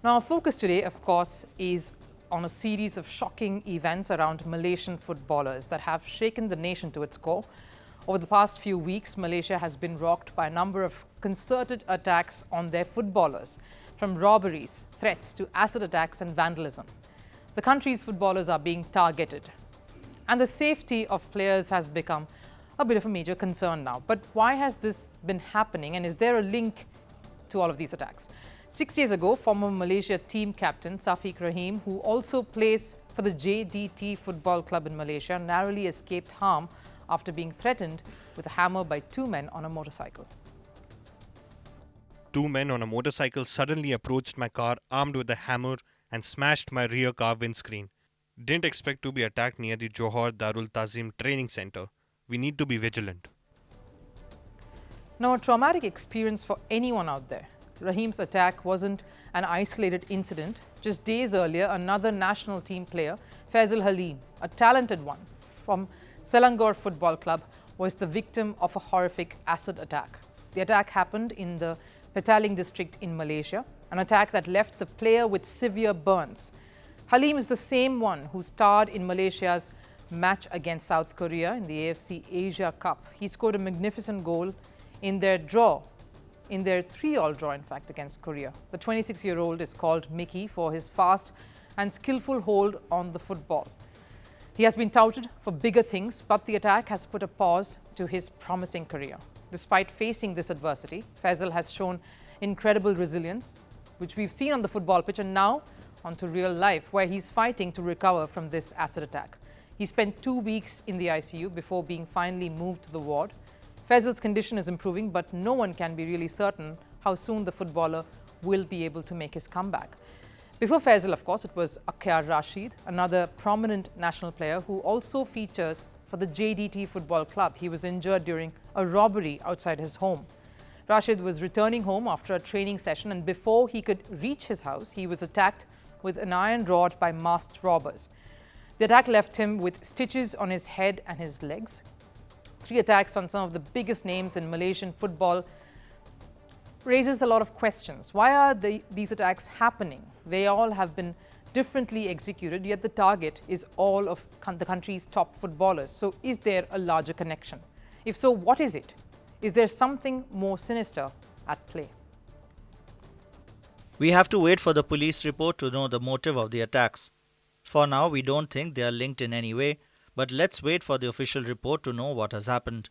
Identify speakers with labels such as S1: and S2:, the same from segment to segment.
S1: Now, our focus today, of course, is on a series of shocking events around Malaysian footballers that have shaken the nation to its core. Over the past few weeks, Malaysia has been rocked by a number of concerted attacks on their footballers, from robberies, threats to acid attacks and vandalism. The country's footballers are being targeted, and the safety of players has become a bit of a major concern now. But why has this been happening, and is there a link to all of these attacks? 6 years ago, former Malaysia team captain Safiq Rahim, who also plays for the JDT football club in Malaysia, narrowly escaped harm after being threatened with a hammer by two men on a motorcycle.
S2: Two men on a motorcycle suddenly approached my car armed with a hammer and smashed my rear car windscreen. Didn't expect to be attacked near the Johor Darul Tazim training center. We need to be vigilant.
S1: Now, a traumatic experience for anyone out there. Rahim's attack wasn't an isolated incident. Just days earlier, another national team player, Faisal Halim, a talented one from Selangor Football Club, was the victim of a horrific acid attack. The attack happened in the Petaling district in Malaysia, an attack that left the player with severe burns. Halim is the same one who starred in Malaysia's match against South Korea in the AFC Asia Cup. He scored a magnificent goal in their 3-all draw, in fact, against Korea. The 26-year-old is called Mickey for his fast and skillful hold on the football. He has been touted for bigger things, but the attack has put a pause to his promising career. Despite facing this adversity, Faisal has shown incredible resilience, which we've seen on the football pitch, and now onto real life, where he's fighting to recover from this acid attack. He spent 2 weeks in the ICU before being finally moved to the ward. Faisal's condition is improving, but no one can be really certain how soon the footballer will be able to make his comeback. Before Faisal, of course, it was Akhyar Rashid, another prominent national player who also features for the JDT football club. He was injured during a robbery outside his home. Rashid was returning home after a training session, and before he could reach his house, he was attacked with an iron rod by masked robbers. The attack left him with stitches on his head and his legs. 3 attacks on some of the biggest names in Malaysian football raises a lot of questions. Why are these attacks happening? They all have been differently executed, yet the target is all of the country's top footballers. So is there a larger connection? If so, what is it? Is there something more sinister at play?
S3: We have to wait for the police report to know the motive of the attacks. For now, we don't think they are linked in any way, but let's wait for the official report to know what has happened.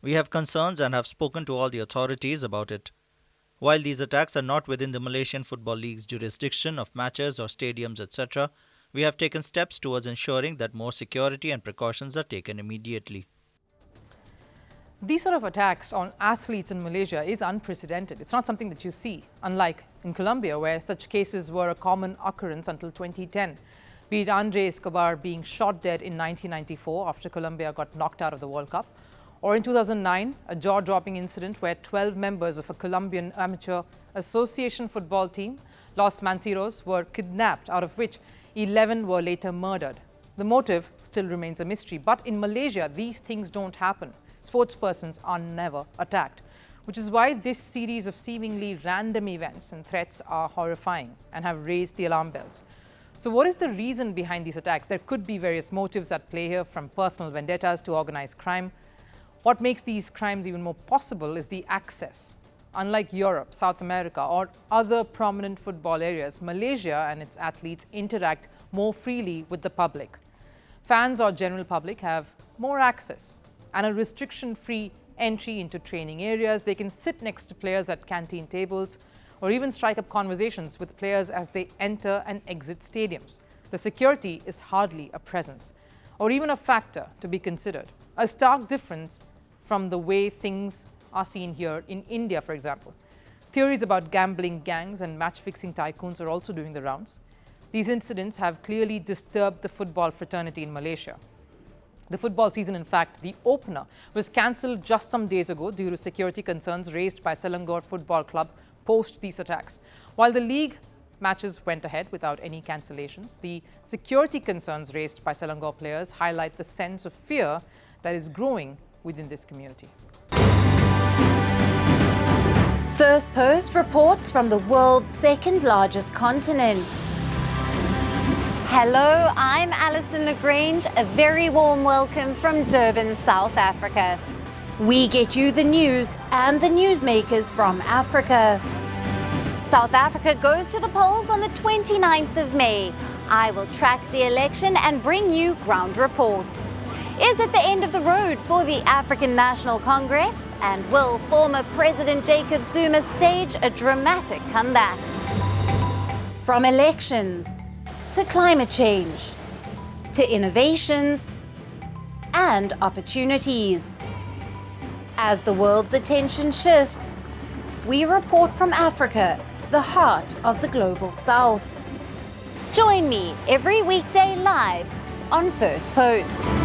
S3: We have concerns and have spoken to all the authorities about it. While these attacks are not within the Malaysian Football League's jurisdiction of matches or stadiums, etc., we have taken steps towards ensuring that more security and precautions are taken immediately.
S1: These sort of attacks on athletes in Malaysia is unprecedented. It's not something that you see, unlike in Colombia, where such cases were a common occurrence until 2010. Be it Andre Escobar being shot dead in 1994 after Colombia got knocked out of the World Cup, or in 2009, a jaw-dropping incident where 12 members of a Colombian amateur association football team, Los Manciros, were kidnapped, out of which 11 were later murdered. The motive still remains a mystery, but in Malaysia, these things don't happen. Sportspersons are never attacked, which is why this series of seemingly random events and threats are horrifying and have raised the alarm bells. So what is the reason behind these attacks? There could be various motives at play here, from personal vendettas to organized crime. What makes these crimes even more possible is the access. Unlike Europe, South America, or other prominent football areas, Malaysia and its athletes interact more freely with the public. Fans or general public have more access and a restriction-free entry into training areas. They can sit next to players at canteen tables, or even strike up conversations with players as they enter and exit stadiums. The security is hardly a presence, or even a factor to be considered. A stark difference from the way things are seen here in India, for example. Theories about gambling gangs and match-fixing tycoons are also doing the rounds. These incidents have clearly disturbed the football fraternity in Malaysia. The football season, in fact, the opener, was cancelled just some days ago due to security concerns raised by Selangor Football Club post these attacks. While the league matches went ahead without any cancellations, the security concerns raised by Selangor players highlight the sense of fear that is growing within this community.
S4: Firstpost reports from the world's second largest continent. Hello, I'm Alison Lagrange. A very warm welcome from Durban, South Africa. We get you the news and the newsmakers from Africa. South Africa goes to the polls on the 29th of May. I will track the election and bring you ground reports. Is it the end of the road for the African National Congress? And will former President Jacob Zuma stage a dramatic comeback? From elections to climate change to innovations and opportunities. As the world's attention shifts, we report from Africa, the heart of the global south. Join me every weekday live on Firstpost.